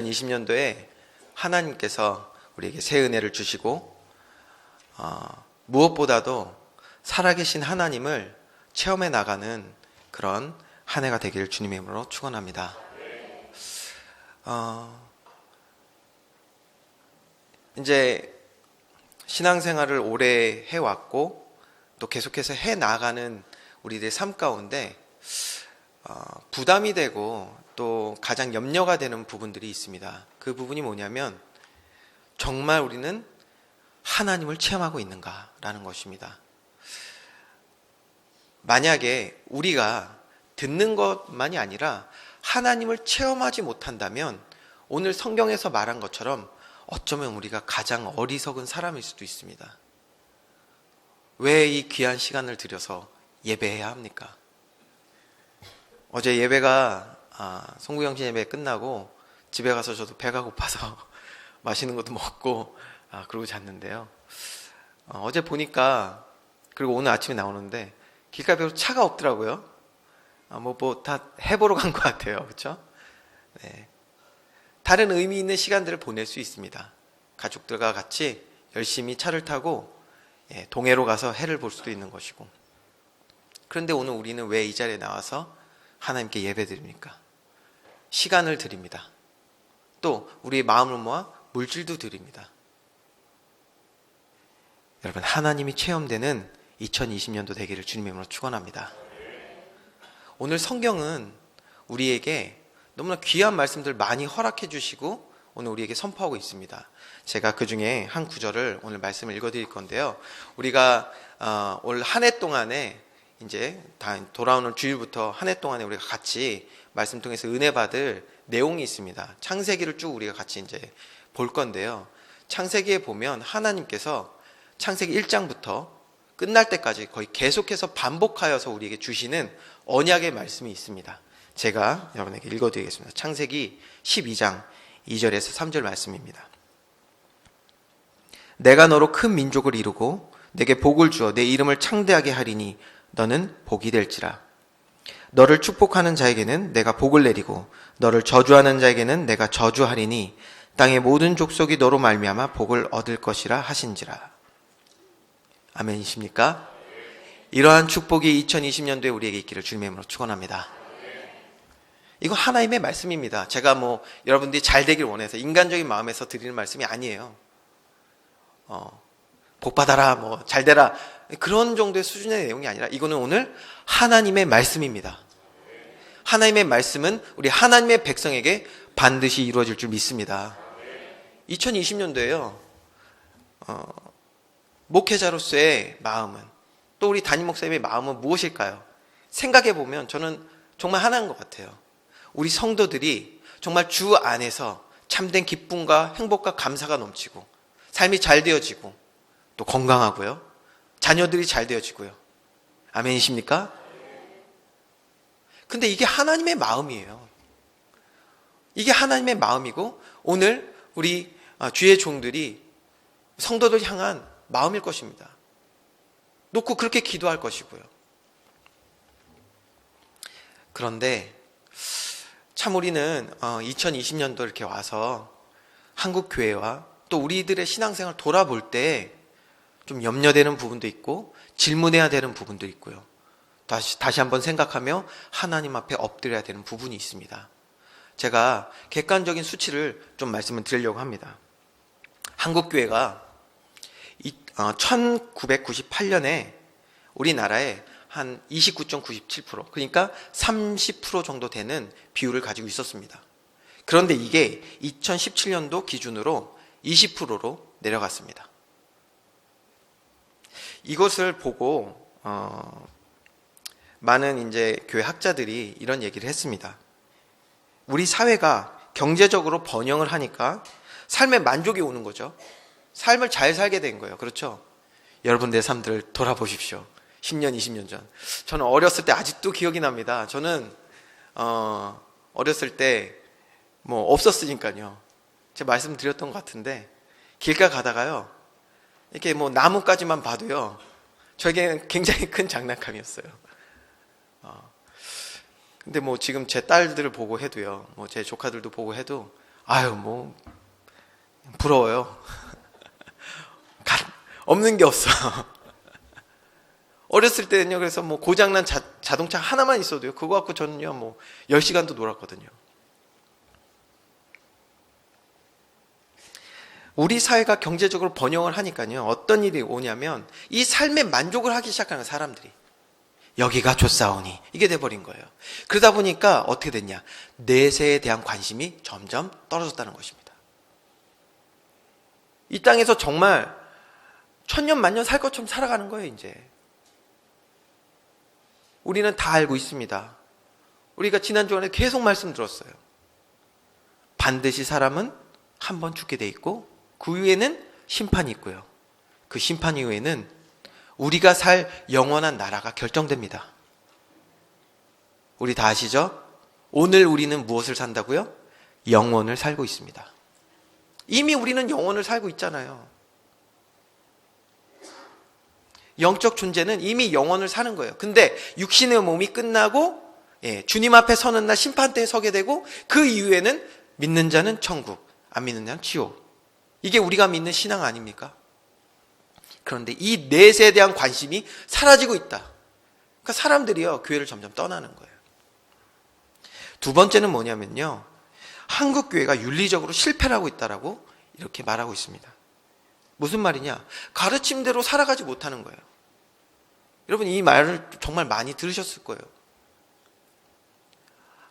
2020년도에 하나님께서 우리에게 새 은혜를 주시고 무엇보다도 살아계신 하나님을 체험해 나가는 그런 한 해가 되기를 주님의 이름으로 축원합니다. 이제 신앙생활을 오래 해왔고 또 계속해서 해 나가는 우리들의 삶 가운데 부담이 되고 또 가장 염려가 되는 부분들이 있습니다. 그 부분이 뭐냐면 정말 우리는 하나님을 체험하고 있는가라는 것입니다. 만약에 우리가 듣는 것만이 아니라 하나님을 체험하지 못한다면 오늘 성경에서 말한 것처럼 어쩌면 우리가 가장 어리석은 사람일 수도 있습니다. 왜 이 귀한 시간을 들여서 예배해야 합니까? 어제 예배가 송구영신 예배 끝나고 집에 가서 저도 배가 고파서 맛있는 것도 먹고 그러고 잤는데요. 어제 보니까 그리고 오늘 아침에 나오는데 길가에 차가 없더라고요. 뭐 다 해보러 간 것 같아요. 그렇죠? 네. 다른 의미 있는 시간들을 보낼 수 있습니다. 가족들과 같이 열심히 차를 타고 동해로 가서 해를 볼 수도 있는 것이고. 그런데 오늘 우리는 왜 이 자리에 나와서 하나님께 예배드립니까? 시간을 드립니다. 또 우리의 마음을 모아 물질도 드립니다. 여러분, 하나님이 체험되는 2020년도 되기를 주님의 이름으로 축원합니다. 오늘 성경은 우리에게 너무나 귀한 말씀들 많이 허락해 주시고 오늘 우리에게 선포하고 있습니다. 제가 그 중에 한 구절을 오늘 말씀을 읽어드릴 건데요. 우리가 올 한 해 동안에 이제 다 돌아오는 주일부터 한 해 동안에 우리가 같이 말씀 통해서 은혜 받을 내용이 있습니다. 창세기를 쭉 우리가 같이 이제 볼 건데요. 창세기에 보면 하나님께서 창세기 1장부터 끝날 때까지 거의 계속해서 반복하여서 우리에게 주시는 언약의 말씀이 있습니다. 제가 여러분에게 읽어드리겠습니다. 창세기 12장 2절에서 3절 말씀입니다. 내가 너로 큰 민족을 이루고 내게 복을 주어 내 이름을 창대하게 하리니 너는 복이 될지라. 너를 축복하는 자에게는 내가 복을 내리고 너를 저주하는 자에게는 내가 저주하리니 땅의 모든 족속이 너로 말미암아 복을 얻을 것이라 하신지라. 아멘이십니까? 이러한 축복이 2020년도에 우리에게 있기를 주님의 이름으로 축원합니다. 이거 하나님의 말씀입니다. 제가 여러분들이 잘 되길 원해서 인간적인 마음에서 드리는 말씀이 아니에요. 복 받아라, 잘 되라, 그런 정도의 수준의 내용이 아니라 이거는 오늘 하나님의 말씀입니다. 하나님의 말씀은 우리 하나님의 백성에게 반드시 이루어질 줄 믿습니다. 2020년도에요. 목회자로서의 마음은, 또 우리 담임 목사님의 마음은 무엇일까요? 생각해 보면 저는 정말 하나인 것 같아요. 우리 성도들이 정말 주 안에서 참된 기쁨과 행복과 감사가 넘치고 삶이 잘 되어지고 또 건강하고요. 자녀들이 잘 되어지고요. 아멘이십니까? 근데 이게 하나님의 마음이에요. 이게 하나님의 마음이고 오늘 우리 주의 종들이 성도들 향한 마음일 것입니다. 놓고 그렇게 기도할 것이고요. 그런데 참 우리는 2020년도 이렇게 와서 한국 교회와 또 우리들의 신앙생활을 돌아볼 때 좀 염려되는 부분도 있고 질문해야 되는 부분도 있고요. 다시 한번 생각하며 하나님 앞에 엎드려야 되는 부분이 있습니다. 제가 객관적인 수치를 좀 말씀을 드리려고 합니다. 한국 교회가 1998년에 우리나라에 한 29.97%, 그러니까 30% 정도 되는 비율을 가지고 있었습니다. 그런데 이게 2017년도 기준으로 20%로 내려갔습니다. 이것을 보고 많은 이제 교회 학자들이 이런 얘기를 했습니다. 우리 사회가 경제적으로 번영을 하니까 삶의 만족이 오는 거죠. 삶을 잘 살게 된 거예요. 그렇죠? 여러분들의 삶들을 돌아보십시오. 10년, 20년 전. 저는 어렸을 때 아직도 기억이 납니다. 저는 어렸을 때 없었으니까요. 제가 말씀드렸던 것 같은데 길가 가다가요. 이렇게 나뭇가지만 봐도요. 저에게는 굉장히 큰 장난감이었어요. 근데 지금 제 딸들을 보고 해도요. 제 조카들도 보고 해도 아유, 뭐, 부러워요. 없는 게 없어. 어렸을 때는요, 그래서 뭐 고장난 자동차 하나만 있어도요, 그거 갖고 저는요, 뭐, 10시간도 놀았거든요. 우리 사회가 경제적으로 번영을 하니까요, 어떤 일이 오냐면, 이 삶에 만족을 하기 시작하는 사람들이. 여기가 좋사오니, 이게 돼버린 거예요. 그러다 보니까 어떻게 됐냐? 내세에 대한 관심이 점점 떨어졌다는 것입니다. 이 땅에서 정말 천년 만년 살 것처럼 살아가는 거예요, 이제. 우리는 다 알고 있습니다. 우리가 지난주에 계속 말씀 들었어요. 반드시 사람은 한 번 죽게 돼 있고 그 이후에는 심판이 있고요. 그 심판 이후에는 우리가 살 영원한 나라가 결정됩니다. 우리 다 아시죠? 오늘 우리는 무엇을 산다고요? 영원을 살고 있습니다. 이미 우리는 영원을 살고 있잖아요. 영적 존재는 이미 영원을 사는 거예요. 근데 육신의 몸이 끝나고 주님 앞에 서는 날 심판대에 서게 되고 그 이후에는 믿는 자는 천국, 안 믿는 자는 지옥. 이게 우리가 믿는 신앙 아닙니까? 그런데 이 넷에 대한 관심이 사라지고 있다. 그러니까 사람들이요, 교회를 점점 떠나는 거예요. 두 번째는 뭐냐면요, 한국 교회가 윤리적으로 실패를 하고 있다라고 이렇게 말하고 있습니다. 무슨 말이냐? 가르침대로 살아가지 못하는 거예요. 여러분, 이 말을 정말 많이 들으셨을 거예요.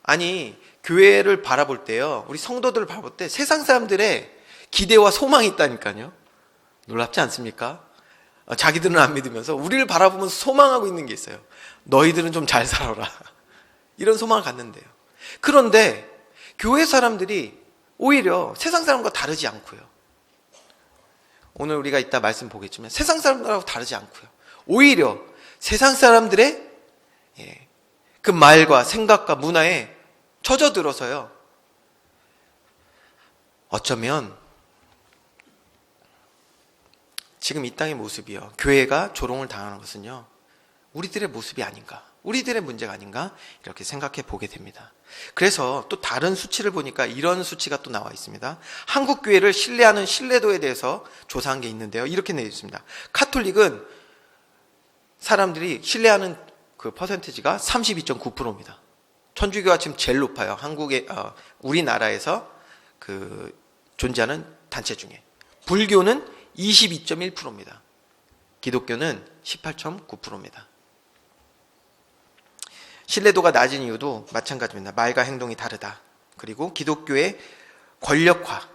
아니, 교회를 바라볼 때요, 우리 성도들을 바라볼 때 세상 사람들의 기대와 소망이 있다니까요. 놀랍지 않습니까? 자기들은 안 믿으면서 우리를 바라보면서 소망하고 있는 게 있어요. 너희들은 좀 잘 살아라. 이런 소망을 갖는데요. 그런데 교회 사람들이 오히려 세상 사람과 다르지 않고요. 오늘 우리가 이따 말씀 보겠지만 세상 사람들하고 다르지 않고요. 오히려 세상 사람들의 그 말과 생각과 문화에 젖어들어서요. 어쩌면 지금 이 땅의 모습이요, 교회가 조롱을 당하는 것은요, 우리들의 모습이 아닌가, 우리들의 문제가 아닌가, 이렇게 생각해 보게 됩니다. 그래서 또 다른 수치를 보니까 이런 수치가 또 나와 있습니다. 한국 교회를 신뢰하는 신뢰도에 대해서 조사한 게 있는데요, 이렇게 내어 있습니다. 카톨릭은 사람들이 신뢰하는 그 퍼센티지가 32.9%입니다. 천주교가 지금 제일 높아요. 우리나라에서 그 존재하는 단체 중에. 불교는 22.1%입니다. 기독교는 18.9%입니다. 신뢰도가 낮은 이유도 마찬가지입니다. 말과 행동이 다르다. 그리고 기독교의 권력화,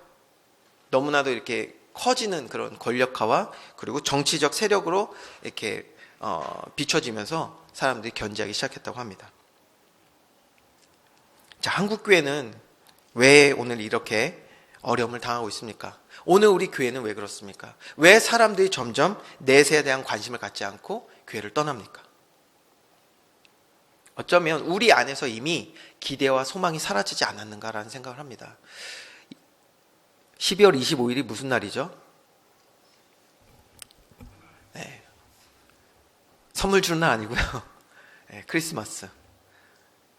너무나도 이렇게 커지는 그런 권력화와 그리고 정치적 세력으로 이렇게 비춰지면서 사람들이 견제하기 시작했다고 합니다. 자, 한국 교회는 왜 오늘 이렇게 어려움을 당하고 있습니까? 오늘 우리 교회는 왜 그렇습니까? 왜 사람들이 점점 내세에 대한 관심을 갖지 않고 교회를 떠납니까? 어쩌면 우리 안에서 이미 기대와 소망이 사라지지 않았는가라는 생각을 합니다. 12월 25일이 무슨 날이죠? 네. 선물 주는 날 아니고요. 네, 크리스마스.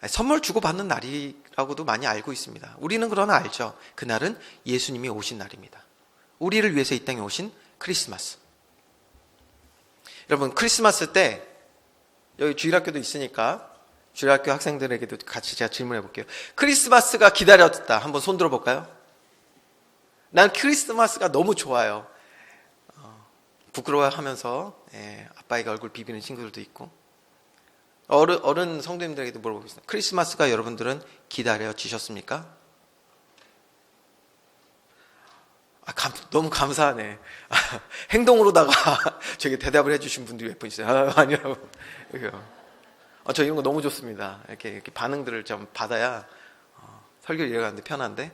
선물 주고받는 날이라고도 많이 알고 있습니다. 우리는 그러나 알죠. 그날은 예수님이 오신 날입니다. 우리를 위해서 이 땅에 오신 크리스마스. 여러분, 크리스마스 때 여기 주일학교도 있으니까 주일학교 학생들에게도 같이 제가 질문해 볼게요. 크리스마스가 기다렸다. 한번 손 들어볼까요? 난 크리스마스가 너무 좋아요. 부끄러워하면서 아빠에게 얼굴 비비는 친구들도 있고, 어른 성도님들에게도 물어보겠습니다. 크리스마스가 여러분들은 기다려지셨습니까? 너무 감사하네. 행동으로다가 저게 대답을 해주신 분들이 몇 분 있어요. 아니라고. 저 이런 거 너무 좋습니다. 이렇게 반응들을 좀 받아야 설교를 이어가는데 편한데.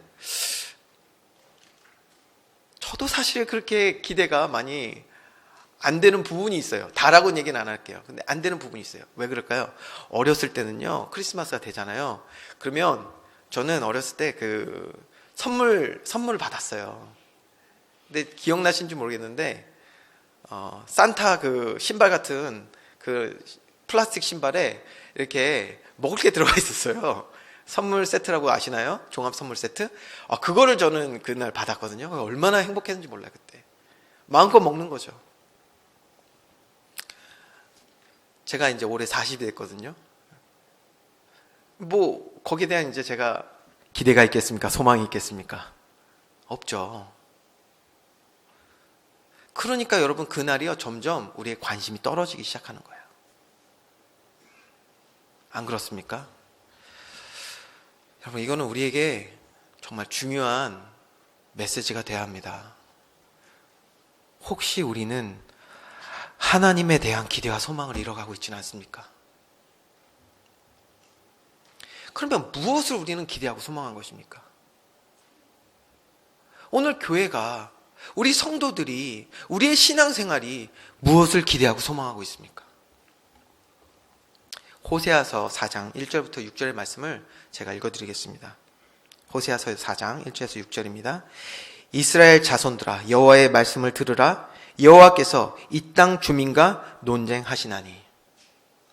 저도 사실 그렇게 기대가 많이 안 되는 부분이 있어요. 다라고는 얘기는 안 할게요. 근데 안 되는 부분이 있어요. 왜 그럴까요? 어렸을 때는요, 크리스마스가 되잖아요. 그러면 저는 어렸을 때 그 선물을 받았어요. 근데 기억나신지 모르겠는데, 산타 그 신발 같은 그 플라스틱 신발에 이렇게 먹을 게 들어가 있었어요. 선물 세트라고 아시나요? 종합 선물 세트? 그거를 저는 그날 받았거든요. 얼마나 행복했는지 몰라요, 그때. 마음껏 먹는 거죠. 제가 이제 올해 40이 됐거든요. 뭐, 거기에 대한 이제 제가 기대가 있겠습니까? 소망이 있겠습니까? 없죠. 그러니까 여러분, 그날이요, 점점 우리의 관심이 떨어지기 시작하는 거예요. 안 그렇습니까? 여러분, 이거는 우리에게 정말 중요한 메시지가 되어야 합니다. 혹시 우리는 하나님에 대한 기대와 소망을 잃어가고 있지는 않습니까? 그러면 무엇을 우리는 기대하고 소망한 것입니까? 오늘 교회가, 우리 성도들이, 우리의 신앙생활이 무엇을 기대하고 소망하고 있습니까? 호세아서 4장 1절부터 6절의 말씀을 제가 읽어드리겠습니다. 호세아서 4장 1절에서 6절입니다. 이스라엘 자손들아, 여호와의 말씀을 들으라. 여호와께서 이 땅 주민과 논쟁하시나니.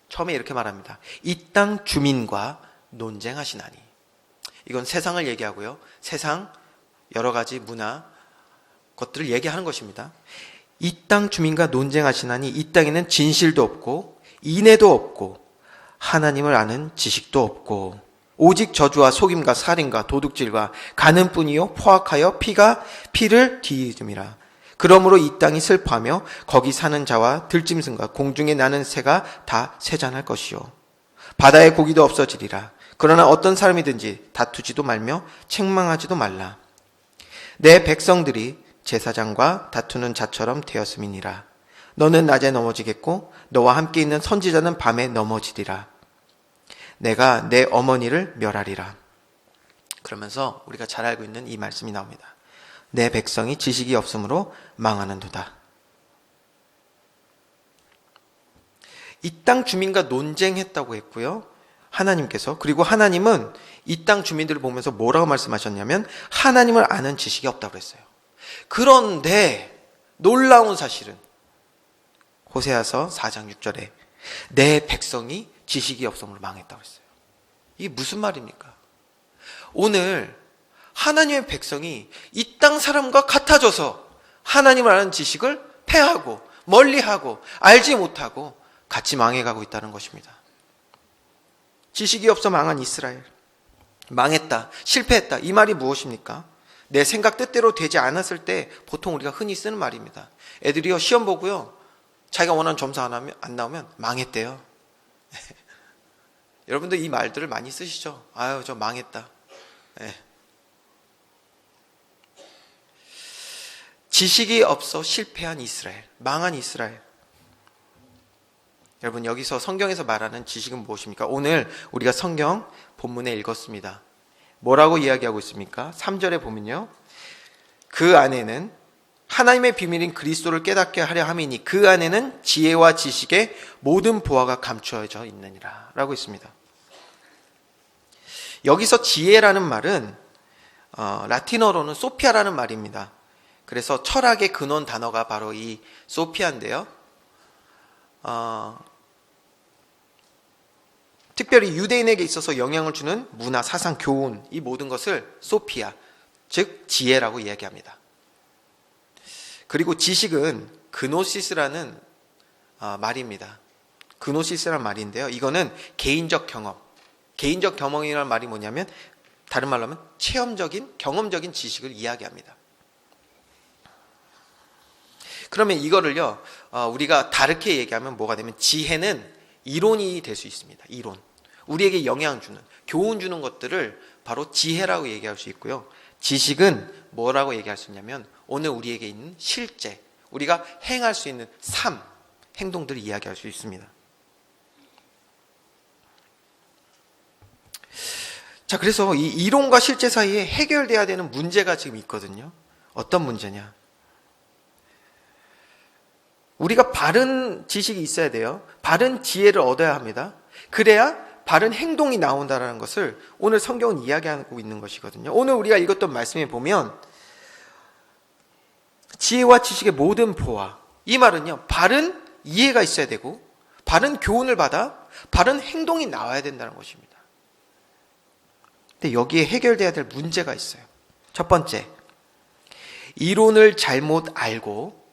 처음에 이렇게 말합니다. 이 땅 주민과 논쟁하시나니. 이건 세상을 얘기하고요, 세상 여러 가지 문화 것들을 얘기하는 것입니다. 이 땅 주민과 논쟁하시나니 이 땅에는 진실도 없고 인애도 없고 하나님을 아는 지식도 없고 오직 저주와 속임과 살인과 도둑질과 간음뿐이요 포악하여 피를 뒤이름이라. 그러므로 이 땅이 슬퍼하며 거기 사는 자와 들짐승과 공중에 나는 새가 다 쇠잔할 것이요 바다의 고기도 없어지리라. 그러나 어떤 사람이든지 다투지도 말며 책망하지도 말라. 내 백성들이 제사장과 다투는 자처럼 되었음이니라. 너는 낮에 넘어지겠고 너와 함께 있는 선지자는 밤에 넘어지리라. 내가 내 어머니를 멸하리라. 그러면서 우리가 잘 알고 있는 이 말씀이 나옵니다. 내 백성이 지식이 없으므로 망하는도다. 이 땅 주민과 논쟁했다고 했고요, 하나님께서. 그리고 하나님은 이 땅 주민들을 보면서 뭐라고 말씀하셨냐면 하나님을 아는 지식이 없다고 했어요. 그런데 놀라운 사실은 호세아서 4장 6절에 내 백성이 지식이 없음으로 망했다고 했어요. 이게 무슨 말입니까? 오늘 하나님의 백성이 이 땅 사람과 같아져서 하나님을 아는 지식을 패하고 멀리하고 알지 못하고 같이 망해가고 있다는 것입니다. 지식이 없어 망한 이스라엘, 망했다, 실패했다, 이 말이 무엇입니까? 내 생각 뜻대로 되지 않았을 때 보통 우리가 흔히 쓰는 말입니다. 애들이요, 시험 보고요, 자기가 원하는 점수 안 나오면 망했대요. 여러분들 이 말들을 많이 쓰시죠? 아유, 저 망했다. 네. 지식이 없어 실패한 이스라엘, 망한 이스라엘. 여러분, 여기서 성경에서 말하는 지식은 무엇입니까? 오늘 우리가 성경 본문에 읽었습니다. 뭐라고 이야기하고 있습니까? 3절에 보면요, 그 안에는 하나님의 비밀인 그리스도를 깨닫게 하려 함이니 그 안에는 지혜와 지식의 모든 보화가 감추어져 있느니라 라고 있습니다. 여기서 지혜라는 말은 라틴어로는 소피아라는 말입니다. 그래서 철학의 근원 단어가 바로 이 소피아인데요, 특별히 유대인에게 있어서 영향을 주는 문화, 사상, 교훈, 이 모든 것을 소피아, 즉 지혜라고 이야기합니다. 그리고 지식은 그노시스라는 말입니다. 그노시스라는 말인데요, 이거는 개인적 경험, 개인적 경험이라는 말이 뭐냐면 다른 말로 하면 체험적인, 경험적인 지식을 이야기합니다. 그러면 이거를요, 우리가 다르게 얘기하면 뭐가 되면 지혜는 이론이 될 수 있습니다. 이론. 우리에게 영향 주는, 교훈 주는 것들을 바로 지혜라고 얘기할 수 있고요. 지식은 뭐라고 얘기할 수 있냐면 오늘 우리에게 있는 실제, 우리가 행할 수 있는 삶, 행동들을 이야기할 수 있습니다. 자, 그래서 이 이론과 실제 사이에 해결돼야 되는 문제가 지금 있거든요. 어떤 문제냐? 우리가 바른 지식이 있어야 돼요. 바른 지혜를 얻어야 합니다. 그래야 바른 행동이 나온다는 것을 오늘 성경은 이야기하고 있는 것이거든요. 오늘 우리가 읽었던 말씀에 보면 지혜와 지식의 모든 보화, 이 말은요, 바른 이해가 있어야 되고 바른 교훈을 받아 바른 행동이 나와야 된다는 것입니다. 근데 여기에 해결돼야 될 문제가 있어요. 첫 번째, 이론을 잘못 알고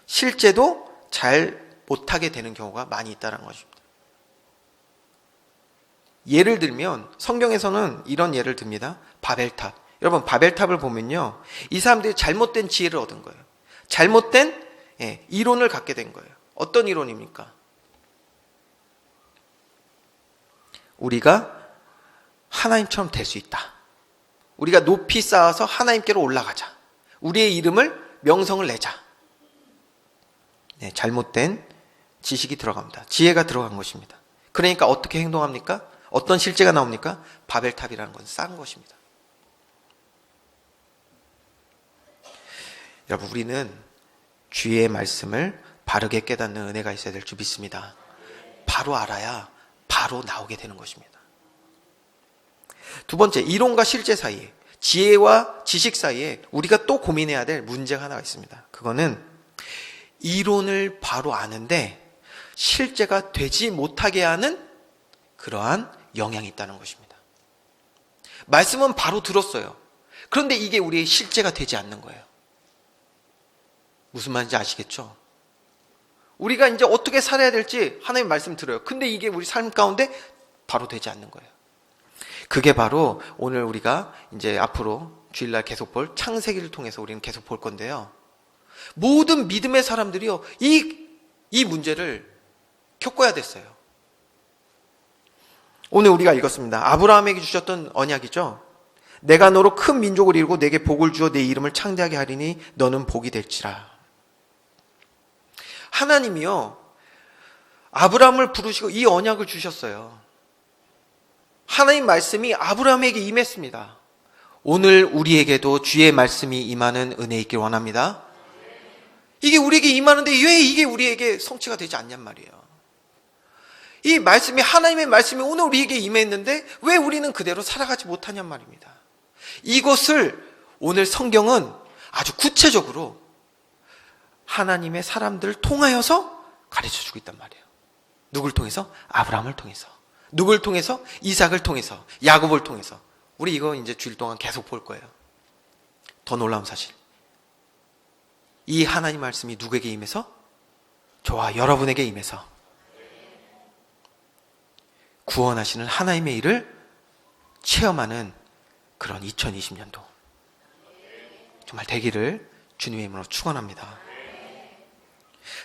실제도 잘 못하게 되는 경우가 많이 있다는 것입니다. 예를 들면 성경에서는 이런 예를 듭니다. 바벨탑. 여러분, 바벨탑을 보면요, 이 사람들이 잘못된 지혜를 얻은 거예요. 잘못된 이론을 갖게 된 거예요. 어떤 이론입니까? 우리가 하나님처럼 될 수 있다. 우리가 높이 쌓아서 하나님께로 올라가자. 우리의 이름을, 명성을 내자. 잘못된 지식이 들어갑니다. 지혜가 들어간 것입니다. 그러니까 어떻게 행동합니까? 어떤 실제가 나옵니까? 바벨탑이라는 건 쌓은 것입니다. 여러분, 우리는 주의 말씀을 바르게 깨닫는 은혜가 있어야 될 줄 믿습니다. 바로 알아야 바로 나오게 되는 것입니다. 두 번째, 이론과 실제 사이에, 지혜와 지식 사이에 우리가 또 고민해야 될 문제가 하나가 있습니다. 그거는 이론을 바로 아는데 실제가 되지 못하게 하는 그러한 영향이 있다는 것입니다. 말씀은 바로 들었어요. 그런데 이게 우리의 실제가 되지 않는 거예요. 무슨 말인지 아시겠죠? 우리가 이제 어떻게 살아야 될지 하나님 말씀 들어요. 근데 이게 우리 삶 가운데 바로 되지 않는 거예요. 그게 바로 오늘 우리가 이제 앞으로 주일날 계속 볼 창세기를 통해서 우리는 계속 볼 건데요. 모든 믿음의 사람들이요, 이 문제를 겪어야 됐어요. 오늘 우리가 읽었습니다. 아브라함에게 주셨던 언약이죠. 내가 너로 큰 민족을 이루고 내게 복을 주어 내 이름을 창대하게 하리니 너는 복이 될지라. 하나님이요, 아브라함을 부르시고 이 언약을 주셨어요. 하나님 말씀이 아브라함에게 임했습니다. 오늘 우리에게도 주의 말씀이 임하는 은혜 있길 원합니다. 이게 우리에게 임하는데 왜 이게 우리에게 성취가 되지 않냔 말이에요. 이 말씀이, 하나님의 말씀이 오늘 우리에게 임했는데 왜 우리는 그대로 살아가지 못하냔 말입니다. 이것을 오늘 성경은 아주 구체적으로 하나님의 사람들을 통하여서 가르쳐주고 있단 말이에요. 누굴 통해서? 아브라함을 통해서. 누굴 통해서? 이삭을 통해서, 야곱을 통해서. 우리 이거 이제 주일 동안 계속 볼 거예요. 더 놀라운 사실, 이 하나님 말씀이 누구에게 임해서? 저와 여러분에게 임해서 구원하시는 하나님의 일을 체험하는 그런 2020년도 정말 되기를 주님의 이름으로 축원합니다.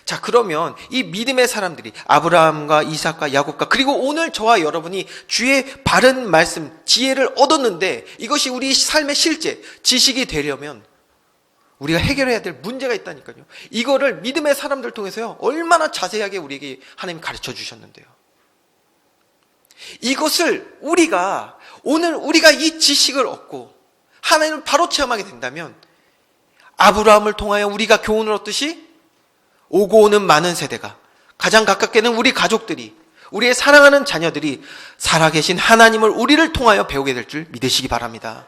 자, 그러면 이 믿음의 사람들이 아브라함과 이삭과 야곱과 그리고 오늘 저와 여러분이 주의 바른 말씀, 지혜를 얻었는데 이것이 우리 삶의 실제, 지식이 되려면 우리가 해결해야 될 문제가 있다니까요. 이거를 믿음의 사람들 통해서요, 얼마나 자세하게 우리에게 하나님 가르쳐 주셨는데요. 이것을 오늘 우리가 이 지식을 얻고 하나님을 바로 체험하게 된다면 아브라함을 통하여 우리가 교훈을 얻듯이 오고 오는 많은 세대가, 가장 가깝게는 우리 가족들이, 우리의 사랑하는 자녀들이 살아계신 하나님을 우리를 통하여 배우게 될 줄 믿으시기 바랍니다.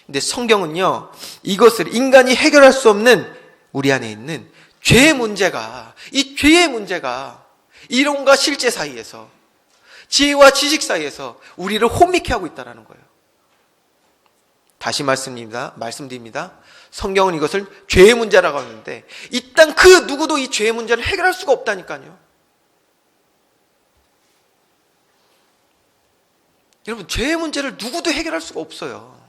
근데 성경은요, 이것을 인간이 해결할 수 없는 우리 안에 있는 죄의 문제가, 이 죄의 문제가 이론과 실제 사이에서, 지혜와 지식 사이에서 우리를 혼미케 하고 있다는 거예요. 다시 말씀드립니다. 성경은 이것을 죄의 문제라고 하는데 이 땅 그 누구도 이 죄의 문제를 해결할 수가 없다니까요. 여러분, 죄의 문제를 누구도 해결할 수가 없어요.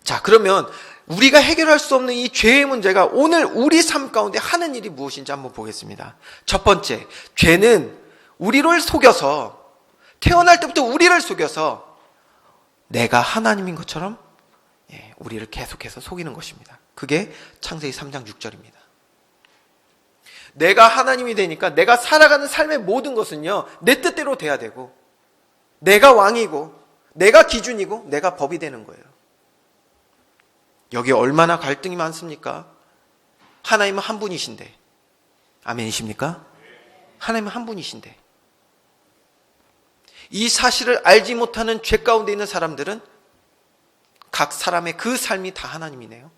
자, 그러면 우리가 해결할 수 없는 이 죄의 문제가 오늘 우리 삶 가운데 하는 일이 무엇인지 한번 보겠습니다. 첫 번째, 죄는 우리를 속여서, 태어날 때부터 우리를 속여서 내가 하나님인 것처럼 우리를 계속해서 속이는 것입니다. 그게 창세기 3장 6절입니다. 내가 하나님이 되니까 내가 살아가는 삶의 모든 것은요, 내 뜻대로 돼야 되고, 내가 왕이고, 내가 기준이고, 내가 법이 되는 거예요. 여기 얼마나 갈등이 많습니까? 하나님은 한 분이신데, 아멘이십니까? 하나님은 한 분이신데, 이 사실을 알지 못하는 죄 가운데 있는 사람들은 각 사람의 그 삶이 다 하나님이네요.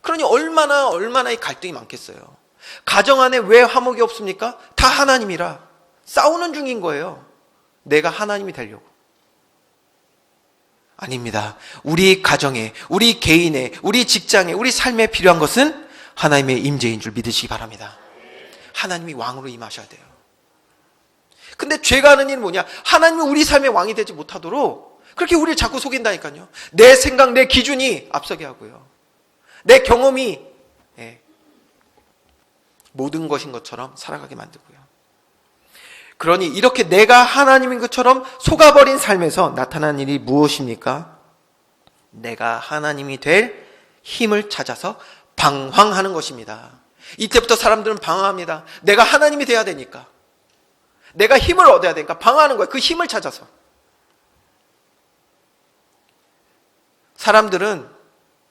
그러니 얼마나 이 갈등이 많겠어요. 가정 안에 왜 화목이 없습니까? 다 하나님이라 싸우는 중인 거예요. 내가 하나님이 되려고. 아닙니다. 우리 가정에, 우리 개인에, 우리 직장에, 우리 삶에 필요한 것은 하나님의 임재인 줄 믿으시기 바랍니다. 하나님이 왕으로 임하셔야 돼요. 근데 죄가 하는 일은 뭐냐? 하나님이 우리 삶의 왕이 되지 못하도록 그렇게 우리를 자꾸 속인다니까요. 내 생각, 내 기준이 앞서게 하고요. 내 경험이 모든 것인 것처럼 살아가게 만들고요. 그러니 이렇게 내가 하나님인 것처럼 속아버린 삶에서 나타난 일이 무엇입니까? 내가 하나님이 될 힘을 찾아서 방황하는 것입니다. 이때부터 사람들은 방황합니다. 내가 하나님이 돼야 되니까. 내가 힘을 얻어야 되니까 방황하는 거예요. 그 힘을 찾아서. 사람들은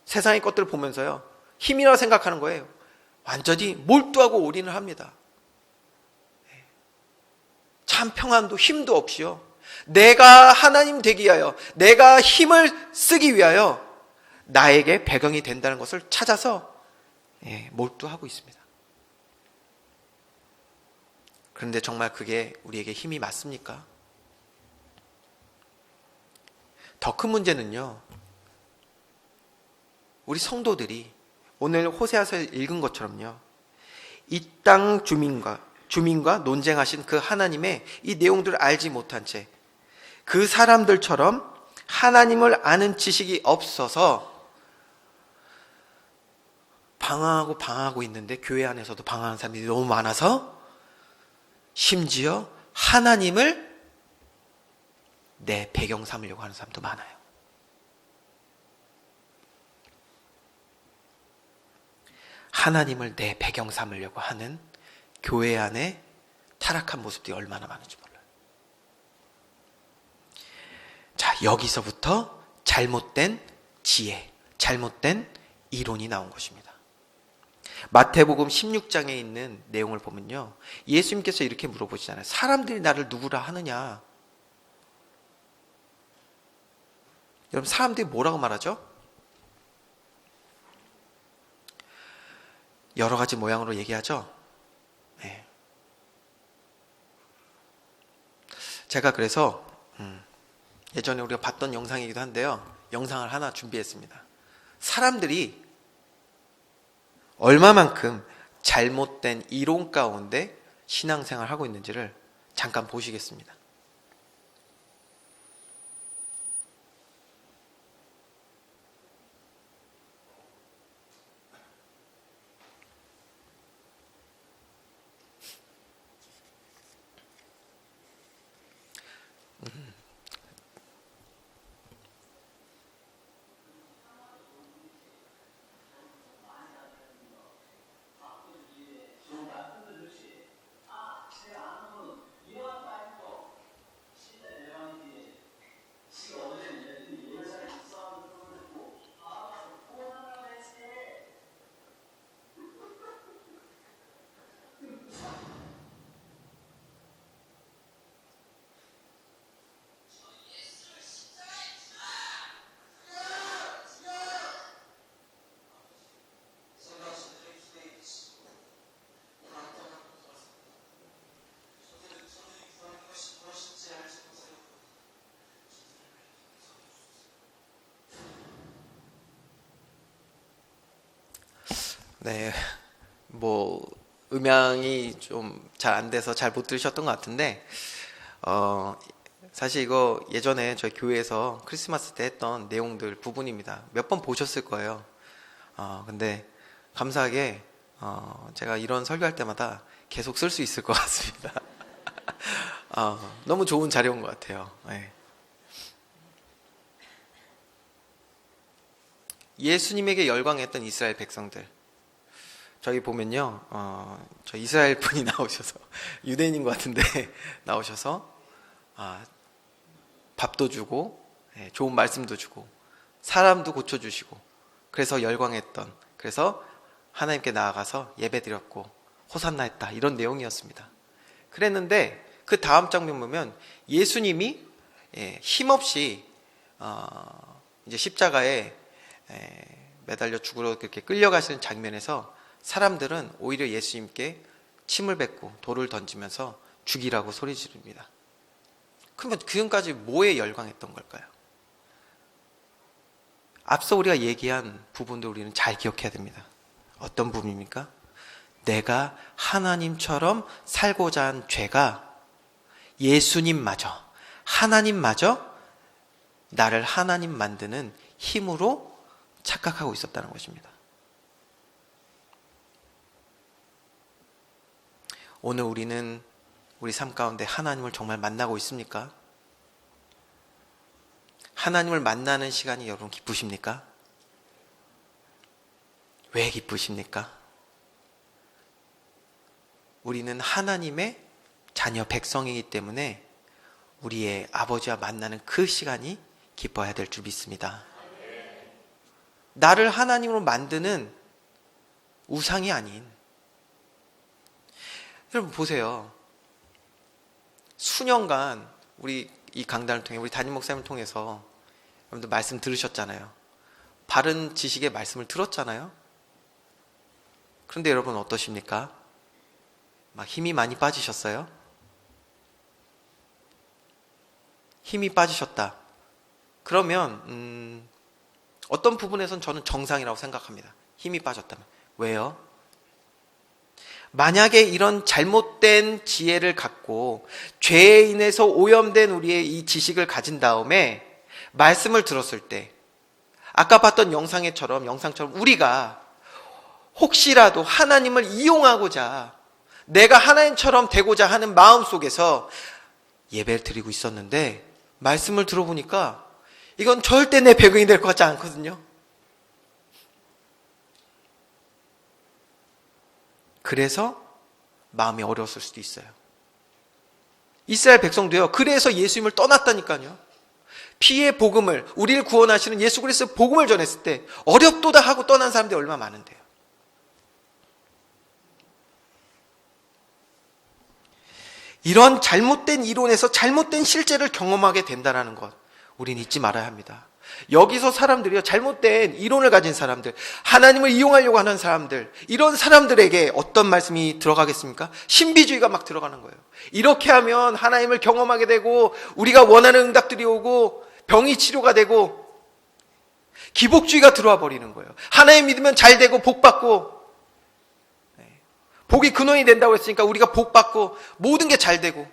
세상의 것들을 보면서요, 힘이라고 생각하는 거예요. 완전히 몰두하고 올인을 합니다. 참 평안도 힘도 없이요, 내가 하나님 되기 위하여, 내가 힘을 쓰기 위하여 나에게 배경이 된다는 것을 찾아서 몰두하고 있습니다. 그런데 정말 그게 우리에게 힘이 맞습니까? 더 큰 문제는요, 우리 성도들이 오늘 호세아서를 읽은 것처럼요, 이 땅 주민과 논쟁하신 그 하나님의 이 내용들을 알지 못한 채 그 사람들처럼 하나님을 아는 지식이 없어서 방황하고 있는데, 교회 안에서도 방황하는 사람들이 너무 많아서 심지어 하나님을 내 배경 삼으려고 하는 사람도 많아요. 하나님을 내 배경 삼으려고 하는 교회 안에 타락한 모습들이 얼마나 많은지 몰라요. 자, 여기서부터 잘못된 지혜, 잘못된 이론이 나온 것입니다. 마태복음 16장에 있는 내용을 보면요, 예수님께서 이렇게 물어보시잖아요. 사람들이 나를 누구라 하느냐? 여러분, 사람들이 뭐라고 말하죠? 여러 가지 모양으로 얘기하죠. 네. 제가 그래서 예전에 우리가 봤던 영상이기도 한데요, 영상을 하나 준비했습니다. 사람들이 얼마만큼 잘못된 이론 가운데 신앙생활을 하고 있는지를 잠깐 보시겠습니다. 네, 음향이 좀 잘 안 돼서 잘 못 들으셨던 것 같은데, 사실 이거 예전에 저희 교회에서 크리스마스 때 했던 내용들 부분입니다. 몇 번 보셨을 거예요. 근데 감사하게 제가 이런 설교할 때마다 계속 쓸 수 있을 것 같습니다. 너무 좋은 자료인 것 같아요. 네. 예수님에게 열광했던 이스라엘 백성들, 저기 보면요, 저 이스라엘 분이 나오셔서, 유대인인 것 같은데 나오셔서 밥도 주고 좋은 말씀도 주고 사람도 고쳐주시고, 그래서 열광했던, 그래서 하나님께 나아가서 예배드렸고 호산나 했다, 이런 내용이었습니다. 그랬는데 그 다음 장면 보면 예수님이 힘없이 이제 십자가에 매달려 죽으러 그렇게 끌려가시는 장면에서 사람들은 오히려 예수님께 침을 뱉고 돌을 던지면서 죽이라고 소리 지릅니다. 그러면 지금까지 뭐에 열광했던 걸까요? 앞서 우리가 얘기한 부분도 우리는 잘 기억해야 됩니다. 어떤 부분입니까? 내가 하나님처럼 살고자 한 죄가 예수님마저, 하나님마저 나를 하나님 만드는 힘으로 착각하고 있었다는 것입니다. 오늘 우리는 우리 삶 가운데 하나님을 정말 만나고 있습니까? 하나님을 만나는 시간이 여러분 기쁘십니까? 왜 기쁘십니까? 우리는 하나님의 자녀 백성이기 때문에 우리의 아버지와 만나는 그 시간이 기뻐야 될 줄 믿습니다. 나를 하나님으로 만드는 우상이 아닌, 여러분 보세요. 수년간 우리 이 강단을 통해 우리 담임 목사님을 통해서 여러분들 말씀 들으셨잖아요. 바른 지식의 말씀을 들었잖아요. 그런데 여러분 어떠십니까? 막 힘이 많이 빠지셨어요? 힘이 빠지셨다. 그러면 어떤 부분에선 저는 정상이라고 생각합니다. 힘이 빠졌다면. 왜요? 만약에 이런 잘못된 지혜를 갖고 죄에 인해서 오염된 우리의 이 지식을 가진 다음에 말씀을 들었을 때 아까 봤던 영상처럼 우리가 혹시라도 하나님을 이용하고자 내가 하나님처럼 되고자 하는 마음 속에서 예배를 드리고 있었는데 말씀을 들어보니까 이건 절대 내 배경이 될 것 같지 않거든요. 그래서 마음이 어려웠을 수도 있어요. 이스라엘 백성도요. 그래서 예수님을 떠났다니까요. 피의 복음을, 우리를 구원하시는 예수 그리스도의 복음을 전했을 때 어렵도다 하고 떠난 사람들이 얼마나 많은데요. 이런 잘못된 이론에서 잘못된 실제를 경험하게 된다는 것, 우리는 잊지 말아야 합니다. 여기서 사람들이요, 잘못된 이론을 가진 사람들, 하나님을 이용하려고 하는 사람들, 이런 사람들에게 어떤 말씀이 들어가겠습니까? 신비주의가 막 들어가는 거예요. 이렇게 하면 하나님을 경험하게 되고 우리가 원하는 응답들이 오고 병이 치료가 되고 기복주의가 들어와 버리는 거예요. 하나님 믿으면 잘 되고 복 받고, 복이 근원이 된다고 했으니까 우리가 복 받고 모든 게 잘 되고,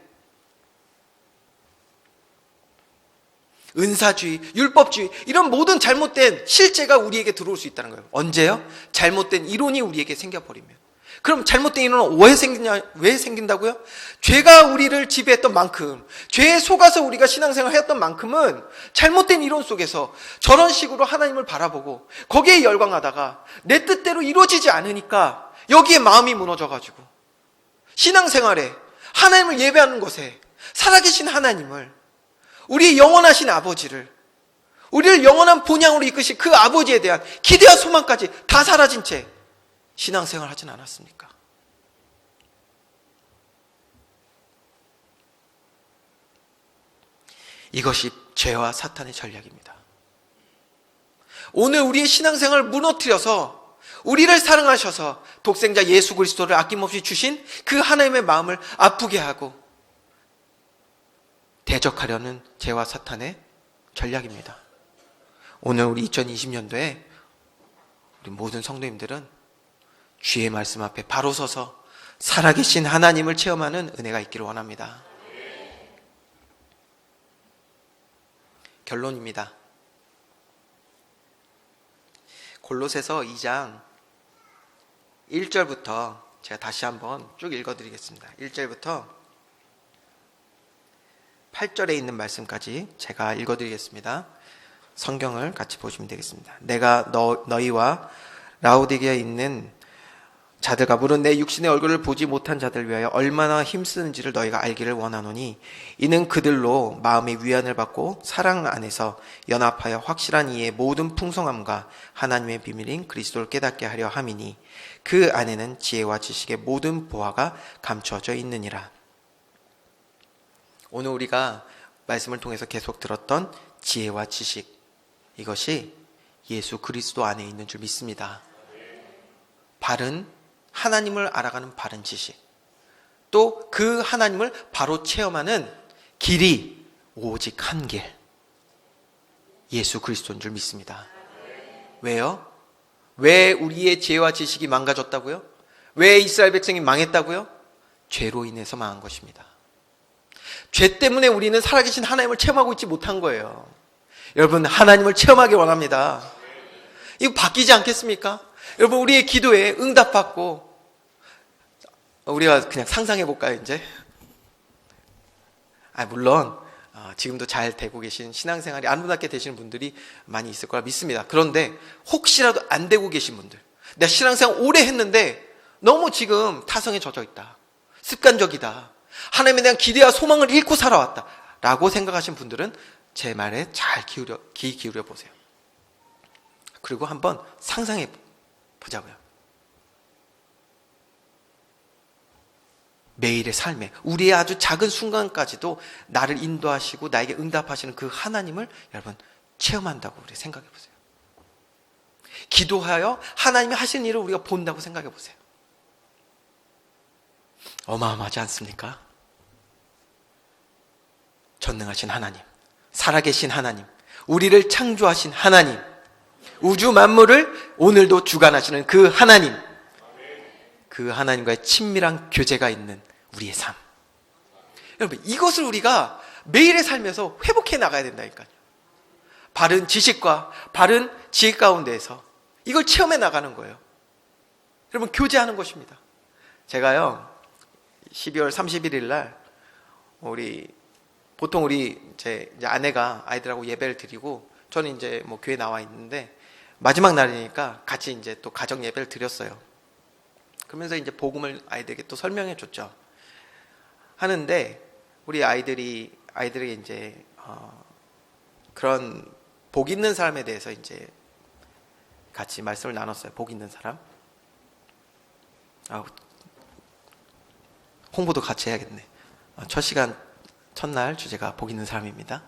은사주의, 율법주의, 이런 모든 잘못된 실제가 우리에게 들어올 수 있다는 거예요. 언제요? 잘못된 이론이 우리에게 생겨버리면. 그럼 잘못된 이론은 왜 생긴다고요? 죄가 우리를 지배했던 만큼, 죄에 속아서 우리가 신앙생활을 했던 만큼은 잘못된 이론 속에서 저런 식으로 하나님을 바라보고 거기에 열광하다가 내 뜻대로 이루어지지 않으니까 여기에 마음이 무너져가지고 신앙생활에, 하나님을 예배하는 것에, 살아계신 하나님을, 우리의 영원하신 아버지를, 우리를 영원한 본향으로 이끄신 그 아버지에 대한 기대와 소망까지 다 사라진 채 신앙생활을 하진 않았습니까? 이것이 죄와 사탄의 전략입니다. 오늘 우리의 신앙생활을 무너뜨려서 우리를 사랑하셔서 독생자 예수 그리스도를 아낌없이 주신 그 하나님의 마음을 아프게 하고 대적하려는 죄와 사탄의 전략입니다. 오늘 우리 2020년도에 우리 모든 성도님들은 주의 말씀 앞에 바로 서서 살아계신 하나님을 체험하는 은혜가 있기를 원합니다. 결론입니다. 골로새서 2장 1절부터 제가 다시 한번 쭉 읽어드리겠습니다. 1절부터 8절에 있는 말씀까지 제가 읽어드리겠습니다. 성경을 같이 보시면 되겠습니다. 내가 너희와 라오디게아에 있는 자들과 물은 내 육신의 얼굴을 보지 못한 자들 위하여 얼마나 힘쓰는지를 너희가 알기를 원하노니 이는 그들로 마음의 위안을 받고 사랑 안에서 연합하여 확실한 이의 모든 풍성함과 하나님의 비밀인 그리스도를 깨닫게 하려 함이니 그 안에는 지혜와 지식의 모든 보화가 감추어져 있느니라. 오늘 우리가 말씀을 통해서 계속 들었던 지혜와 지식, 이것이 예수 그리스도 안에 있는 줄 믿습니다. 바른 하나님을 알아가는 바른 지식, 또 그 하나님을 바로 체험하는 길이 오직 한 길, 예수 그리스도인 줄 믿습니다. 왜요? 왜 우리의 지혜와 지식이 망가졌다고요? 왜 이스라엘 백성이 망했다고요? 죄로 인해서 망한 것입니다. 죄 때문에 우리는 살아계신 하나님을 체험하고 있지 못한 거예요. 여러분, 하나님을 체험하기 원합니다. 이거 바뀌지 않겠습니까? 여러분, 우리의 기도에 응답받고, 우리가 그냥 상상해 볼까요, 이제? 물론 지금도 잘 되고 계신, 신앙생활이 아름답게 되시는 분들이 많이 있을 거라 믿습니다. 그런데 혹시라도 안 되고 계신 분들, 내가 신앙생활 오래 했는데 너무 지금 타성에 젖어 있다, 습관적이다, 하나님에 대한 기대와 소망을 잃고 살아왔다 라고 생각하신 분들은 제 말에 잘 귀 기울여 보세요. 그리고 한번 상상해 보자고요. 매일의 삶에, 우리의 아주 작은 순간까지도 나를 인도하시고 나에게 응답하시는 그 하나님을 여러분 체험한다고 우리 생각해 보세요. 기도하여 하나님이 하시는 일을 우리가 본다고 생각해 보세요. 어마어마하지 않습니까? 전능하신 하나님, 살아계신 하나님, 우리를 창조하신 하나님, 우주 만물을 오늘도 주관하시는 그 하나님, 그 하나님과의 친밀한 교제가 있는 우리의 삶. 여러분, 이것을 우리가 매일의 삶에서 회복해 나가야 된다니까요. 바른 지식과 바른 지혜 가운데에서 이걸 체험해 나가는 거예요. 여러분, 교제하는 것입니다. 제가요 12월 31일 날 보통 제 이제 아내가 아이들하고 예배를 드리고 저는 이제 뭐 교회 나와 있는데 마지막 날이니까 같이 이제 또 가정 예배를 드렸어요. 그러면서 이제 복음을 아이들에게 또 설명해 줬죠. 하는데 우리 아이들에게 이제 그런 복 있는 사람에 대해서 이제 같이 말씀을 나눴어요. 복 있는 사람. 홍보도 같이 해야겠네. 첫날 주제가 복 있는 사람입니다.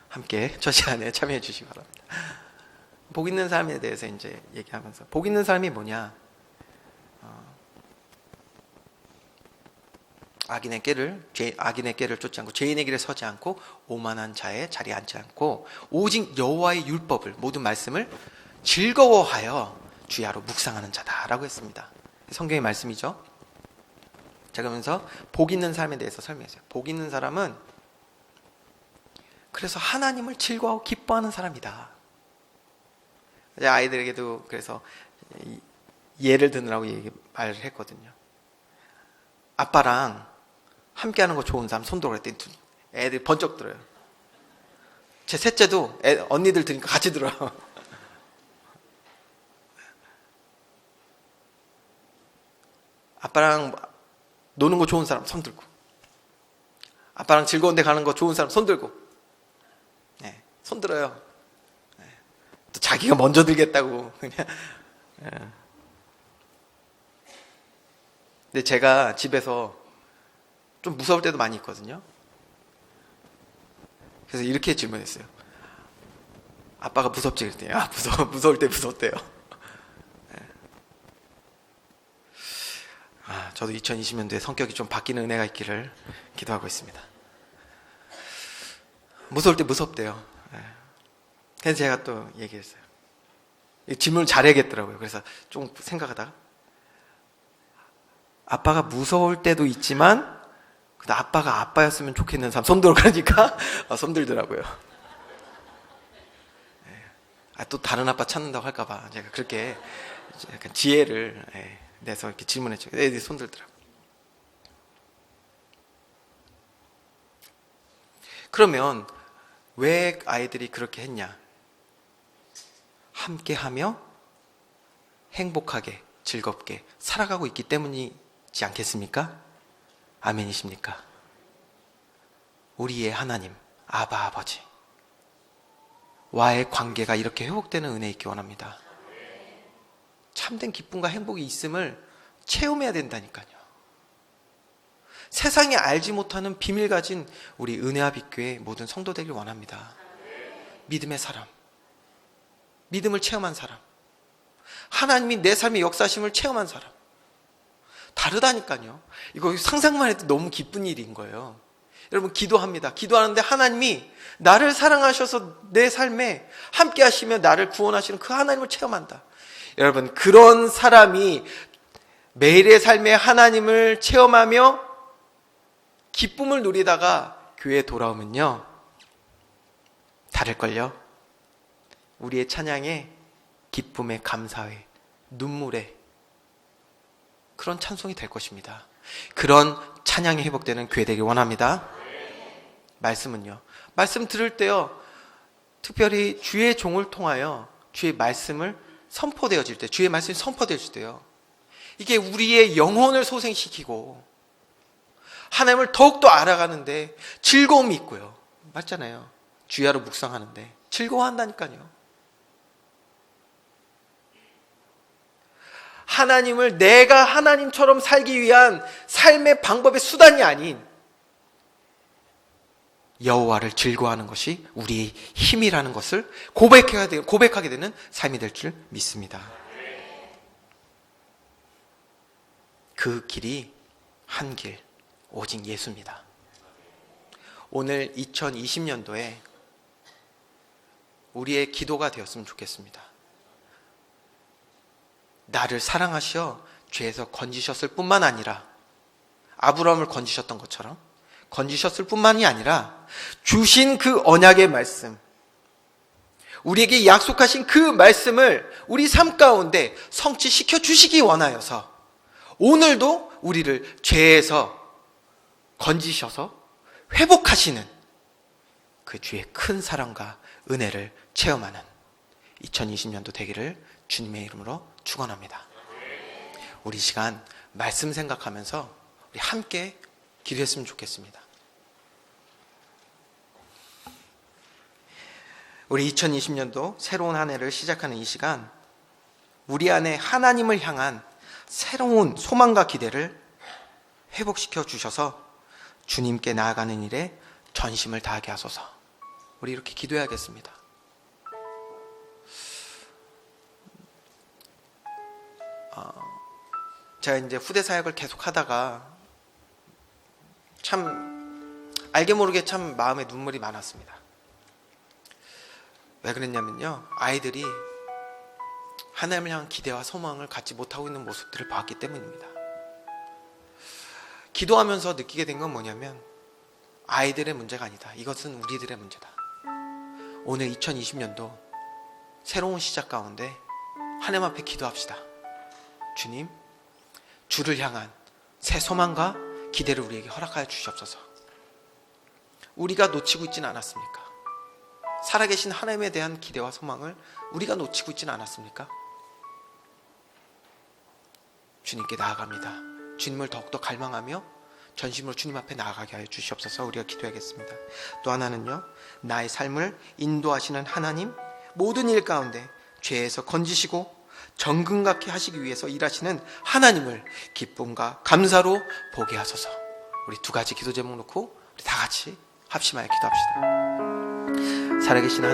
함께 첫 시간에 참여해 주시기 바랍니다. 복 있는 사람에 대해서 이제 얘기하면서, 복 있는 사람이 뭐냐? 악인의 꾀를 쫓지 않고 죄인의 길에 서지 않고 오만한 자의 자리에 앉지 않고 오직 여호와의 율법을, 모든 말씀을 즐거워하여 주야로 묵상하는 자다라고 했습니다. 성경의 말씀이죠. 자, 그러면서 복 있는 사람에 대해서 설명했어요. 복 있는 사람은 그래서 하나님을 즐거워하고 기뻐하는 사람이다. 아이들에게도 그래서 예를 드느라고 말을 했거든요. 아빠랑 함께 하는 거 좋은 사람 손 들어 그랬더니 애들이 번쩍 들어요. 제 셋째도 언니들 들으니까 같이 들어요. 아빠랑 노는 거 좋은 사람 손 들고, 아빠랑 즐거운 데 가는 거 좋은 사람 손 들고, 네, 손 들어요. 네, 또 자기가 먼저 들겠다고 그냥. 네. 근데 제가 집에서 좀 무서울 때도 많이 있거든요. 그래서 이렇게 질문했어요. 아빠가 무섭지? 그랬더니 무서울 때 무섭대요. 저도 2020년도에 성격이 좀 바뀌는 은혜가 있기를 기도하고 있습니다. 무서울 때 무섭대요. 그래서 제가 또 얘기했어요. 질문을 잘해야겠더라고요. 그래서 좀 생각하다가 아빠가 무서울 때도 있지만 근데 아빠가 아빠였으면 좋겠는 사람 손들어, 그러니까 손들더라고요. 또 다른 아빠 찾는다고 할까봐 제가 그렇게 약간 지혜를 내서 이렇게 질문했죠. 애들이 손들더라고요. 그러면 왜 아이들이 그렇게 했냐? 함께하며 행복하게 즐겁게 살아가고 있기 때문이지 않겠습니까? 아멘이십니까? 우리의 하나님 아바 아버지 와의 관계가 이렇게 회복되는 은혜 있기 원합니다. 참된 기쁨과 행복이 있음을 체험해야 된다니까요. 세상에 알지 못하는 비밀 가진 우리 은혜와 빛교회 모든 성도 되길 원합니다. 믿음의 사람, 믿음을 체험한 사람, 하나님이 내 삶의 역사심을 체험한 사람. 다르다니까요. 이거 상상만 해도 너무 기쁜 일인 거예요. 여러분, 기도합니다. 기도하는데 하나님이 나를 사랑하셔서 내 삶에 함께 하시며 나를 구원하시는 그 하나님을 체험한다. 여러분, 그런 사람이 매일의 삶에 하나님을 체험하며 기쁨을 누리다가 교회에 돌아오면요, 다를걸요. 우리의 찬양에 기쁨에 감사에 눈물에 그런 찬송이 될 것입니다. 그런 찬양이 회복되는 교회 되길 원합니다. 말씀은요, 말씀 들을 때요, 특별히 주의 종을 통하여 주의 말씀을 선포되어질 때, 주의 말씀이 선포되어질 때요, 이게 우리의 영혼을 소생시키고 하나님을 더욱더 알아가는데 즐거움이 있고요. 맞잖아요. 주야로 묵상하는데 즐거워한다니까요. 하나님을, 내가 하나님처럼 살기 위한 삶의 방법의 수단이 아닌 여호와를 즐거워하는 것이 우리의 힘이라는 것을 고백하게 되는 삶이 될 줄 믿습니다. 그 길이 한 길, 오직 예수입니다. 오늘 2020년도에 우리의 기도가 되었으면 좋겠습니다. 나를 사랑하시어 죄에서 건지셨을 뿐만 아니라, 아브라함을 건지셨던 것처럼 건지셨을 뿐만이 아니라 주신 그 언약의 말씀, 우리에게 약속하신 그 말씀을 우리 삶 가운데 성취시켜 주시기 원하여서 오늘도 우리를 죄에서 건지셔서 회복하시는 그 주의 큰 사랑과 은혜를 체험하는 2020년도 되기를 주님의 이름으로 축원합니다. 우리 시간 말씀 생각하면서 우리 함께 기도했으면 좋겠습니다. 우리 2020년도 새로운 한 해를 시작하는 이 시간, 우리 안에 하나님을 향한 새로운 소망과 기대를 회복시켜 주셔서 주님께 나아가는 일에 전심을 다하게 하소서. 우리 이렇게 기도해야겠습니다. 제가 이제 후대 사역을 계속 하다가 참 알게 모르게 참 마음에 눈물이 많았습니다. 왜 그랬냐면요, 아이들이 하나님을 향한 기대와 소망을 갖지 못하고 있는 모습들을 봤기 때문입니다. 기도하면서 느끼게 된 건 뭐냐면, 아이들의 문제가 아니다. 이것은 우리들의 문제다. 오늘 2020년도 새로운 시작 가운데 하나님 앞에 기도합시다. 주님, 주를 향한 새 소망과 기대를 우리에게 허락하여 주시옵소서. 우리가 놓치고 있지는 않았습니까? 살아계신 하나님에 대한 기대와 소망을 우리가 놓치고 있지는 않았습니까? 주님께 나아갑니다. 주님을 더욱더 갈망하며 전심으로 주님 앞에 나아가게 하여 주시옵소서. 우리가 기도하겠습니다. 또 하나는요, 나의 삶을 인도하시는 하나님, 모든 일 가운데 죄에서 건지시고 정금같게 하시기 위해서 일하시는 하나님을 기쁨과 감사로 보게 하소서. 우리 두 가지 기도 제목 놓고 우리 다 같이 합심하여 기도합시다. 살아계신 하나님,